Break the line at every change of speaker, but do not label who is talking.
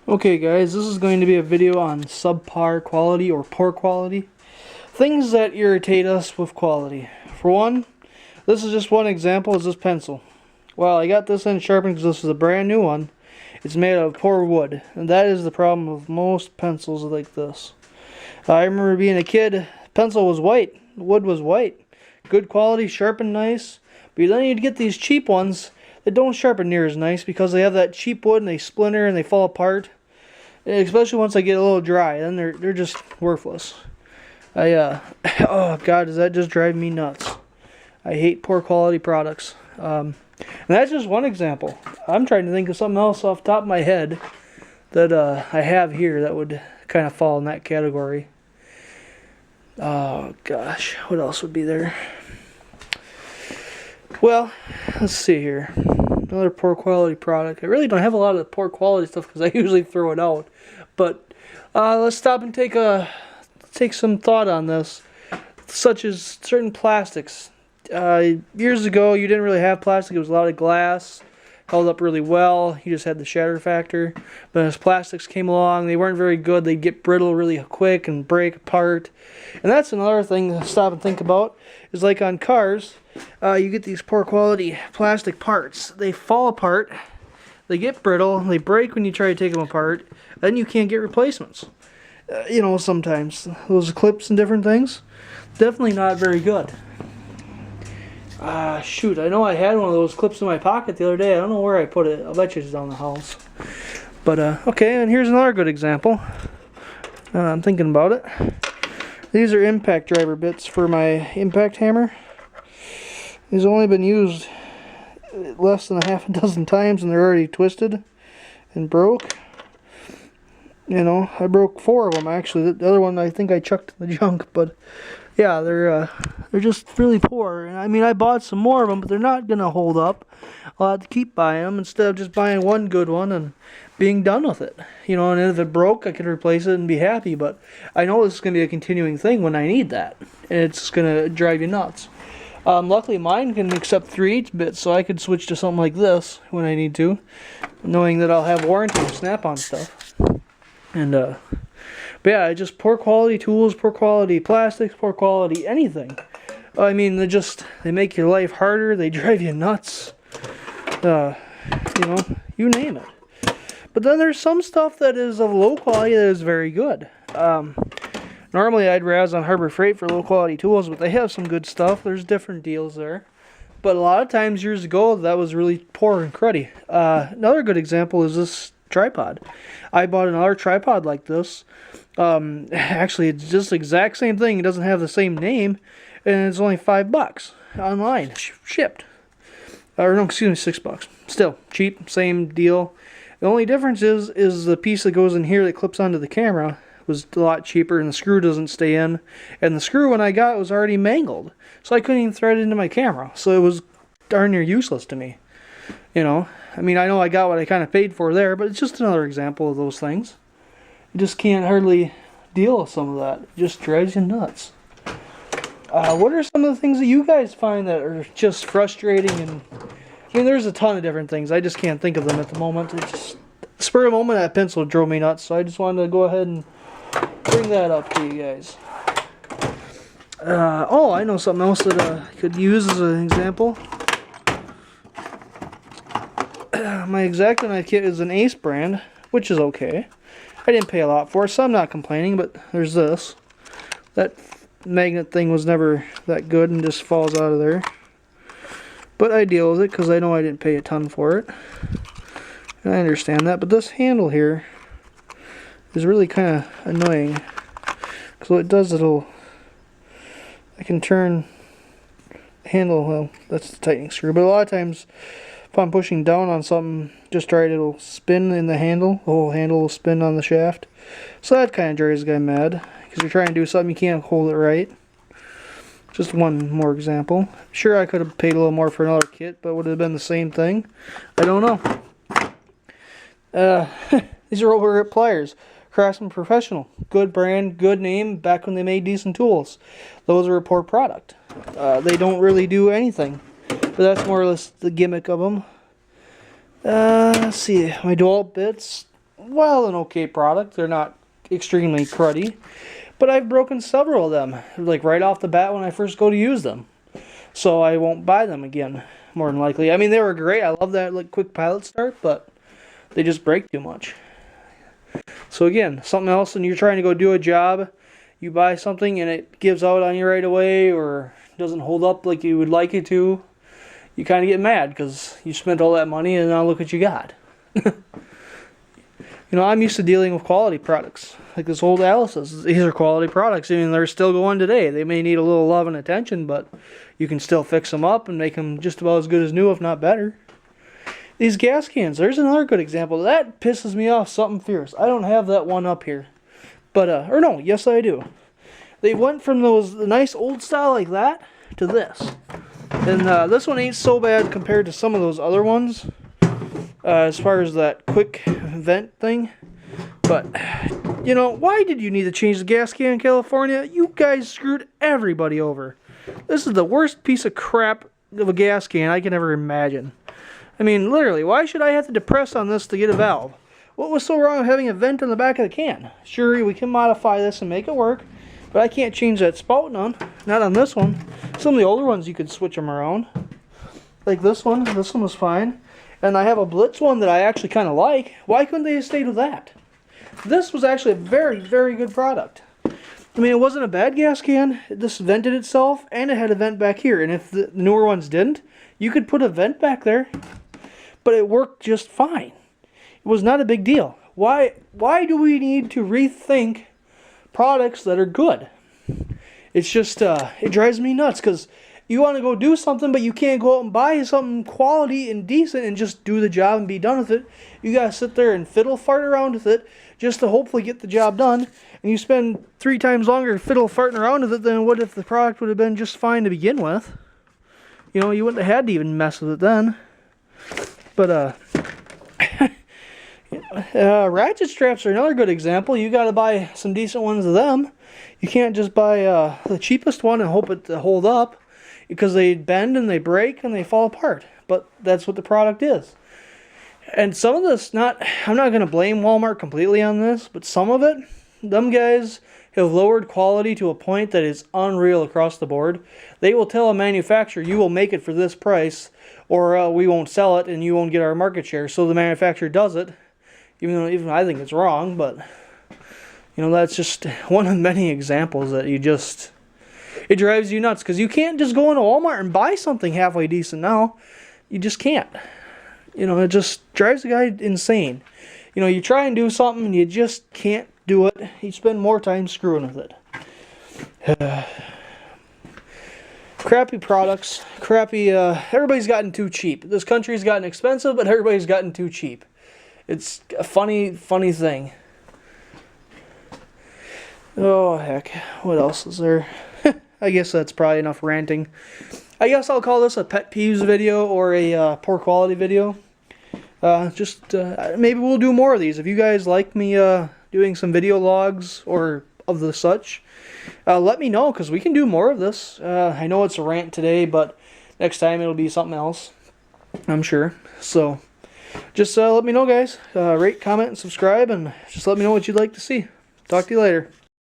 Okay guys, this is going to be a video on subpar quality or poor quality. Things that irritate us with quality. For one, this is just one example, is this pencil. Well, I got this in sharpened because this is a brand new one. It's made out of poor wood, and that is the problem with most pencils like this. I remember being a kid, pencil was white, wood was white. Good quality, sharpened nice, but then you'd get these cheap ones that don't sharpen near as nice because they have that cheap wood and they splinter and they fall apart. Especially once they get a little dry, then they're just worthless. Oh god, does that just drive me nuts? I hate poor quality products. And that's just one example. I'm trying to think of something else off the top of my head that I have here that would kind of fall in that category. Oh gosh, what else would be there? Well, let's see here. Another poor quality product. I really don't have a lot of the poor quality stuff because I usually throw it out. But let's stop and take some thought on this, such as certain plastics. Years ago, you didn't really have plastic. It was a lot of glass, held up really well. You just had the shatter factor. But as plastics came along, they weren't very good. They'd get brittle really quick and break apart. And that's another thing to stop and think about. Is like on cars, you get these poor quality plastic parts. They fall apart. They get brittle. They break when you try to take them apart. Then you can't get replacements. You know, sometimes those clips and different things, definitely not very good. Shoot, I know I had one of those clips in my pocket the other day. I don't know where I put it. I'll bet you it's down the house. But, okay, and here's another good example. I'm thinking about it. These are impact driver bits for my impact hammer. These have only been used less than a half a dozen times and they're already twisted and broke. You know, I broke 4 of them actually. The other one I think I chucked in the junk, but yeah, they're just really poor. And I mean, I bought some more of them, but they're not gonna hold up. I'll have to keep buying them instead of just buying one good one and being done with it. You know, and if it broke, I could replace it and be happy. But I know this is gonna be a continuing thing when I need that, and it's gonna drive you nuts. Luckily, mine can accept 3/8 bits, so I could switch to something like this when I need to, knowing that I'll have warranty and Snap-on stuff. And but yeah, just poor quality tools, poor quality plastics, poor quality anything. I mean, they make your life harder. They drive you nuts. You know, you name it. But then there's some stuff that is of low quality that is very good. Normally I'd razz on Harbor Freight for low quality tools, but they have some good stuff. There's different deals there. But a lot of times years ago, that was really poor and cruddy. Another good example is this tripod. I bought another tripod like this. Actually, it's just the exact same thing. It doesn't have the same name, and it's only $5 online, shipped. Or no, excuse me, $6. Still cheap, same deal. The only difference is the piece that goes in here that clips onto the camera was a lot cheaper, and the screw doesn't stay in. And the screw when I got it was already mangled, so I couldn't even thread it into my camera. So it was darn near useless to me. You know, I mean, I know I got what I kind of paid for there, but it's just another example of those things. You just can't hardly deal with some of that. It just drives you nuts. What are some of the things that you guys find that are just frustrating? And I mean, there's a ton of different things. I just can't think of them at the moment. It just spur of the moment, that pencil drove me nuts, so I just wanted to go ahead and bring that up to you guys. Oh, I know something else that I could use as an example. My X-Acto knife kit is an Ace brand, which is okay. I didn't pay a lot for it, so I'm not complaining, but there's this. That magnet thing was never that good and just falls out of there. But I deal with it because I know I didn't pay a ton for it. And I understand that, but this handle here is really kind of annoying. Because what it does, I can turn the handle, well, that's the tightening screw, but a lot of times if I'm pushing down on something just right, it'll spin in the handle. The whole handle will spin on the shaft. So that kind of drives the guy mad. Because you're trying to do something, you can't hold it right. Just one more example. Sure, I could have paid a little more for another kit, but would it have been the same thing? I don't know. These are overgrip pliers. Craftsman Professional. Good brand, good name, back when they made decent tools. Those are a poor product. They don't really do anything. But that's more or less the gimmick of them. Let's see, my DeWalt bits. well, an okay product. They're not extremely cruddy, but I've broken several of them, like right off the bat when I first go to use them. So I won't buy them again, more than likely. I mean, they were great. I love that like quick pilot start, but they just break too much. So again, something else, and you're trying to go do a job, you buy something and it gives out on you right away, or doesn't hold up like you would like it to, you kind of get mad because you spent all that money and now look what you got. You know, I'm used to dealing with quality products. Like this old Alice's. These are quality products. I mean, they're still going today. They may need a little love and attention, but you can still fix them up and make them just about as good as new, if not better. These gas cans, there's another good example. That pisses me off something fierce. I don't have that one up here. But, or no, yes I do. They went from those nice old style like that to this. And this one ain't so bad compared to some of those other ones. As far as that quick vent thing. But, you know, why did you need to change the gas can in California? You guys screwed everybody over. This is the worst piece of crap of a gas can I can ever imagine. I mean, literally, why should I have to depress on this to get a valve? What was so wrong with having a vent in the back of the can? Sure, we can modify this and make it work, but I can't change that spout none. Not on this one. Some of the older ones you could switch them around. Like this one was fine. And I have a Blitz one that I actually kind of like. Why couldn't they have stayed with that? This was actually a very, very good product. I mean, it wasn't a bad gas can. This vented itself, and it had a vent back here. And if the newer ones didn't, you could put a vent back there. But it worked just fine. It was not a big deal. Why do we need to rethink products that are good? It's just, it drives me nuts, because you want to go do something, but you can't go out and buy something quality and decent and just do the job and be done with it. You got to sit there and fiddle fart around with it just to hopefully get the job done. And you spend 3 times longer fiddle farting around with it than what if the product would have been just fine to begin with. You know, you wouldn't have had to even mess with it then. But, ratchet straps are another good example. You got to buy some decent ones of them. You can't just buy the cheapest one and hope it to hold up, because they bend and they break and they fall apart. But that's what the product is. And some of this, I'm not going to blame Walmart completely on this, but some of it, them guys have lowered quality to a point that is unreal across the board. They will tell a manufacturer, you will make it for this price, or we won't sell it and you won't get our market share. So the manufacturer does it, even I think it's wrong, but you know, that's just one of many examples that it drives you nuts, because you can't just go into Walmart and buy something halfway decent now. You just can't. You know, it just drives the guy insane. You know, you try and do something and you just can't do it. You spend more time screwing with it. Crappy products. Everybody's gotten too cheap. This country's gotten expensive, but everybody's gotten too cheap. It's a funny thing. Oh, heck. What else is there? I guess that's probably enough ranting. I guess I'll call this a pet peeves video or a poor quality video. Maybe we'll do more of these. If you guys like me doing some video logs or of the such, let me know, because we can do more of this. I know it's a rant today, but next time it'll be something else, I'm sure. So just let me know, guys. Rate, comment, and subscribe, and just let me know what you'd like to see. Talk to you later.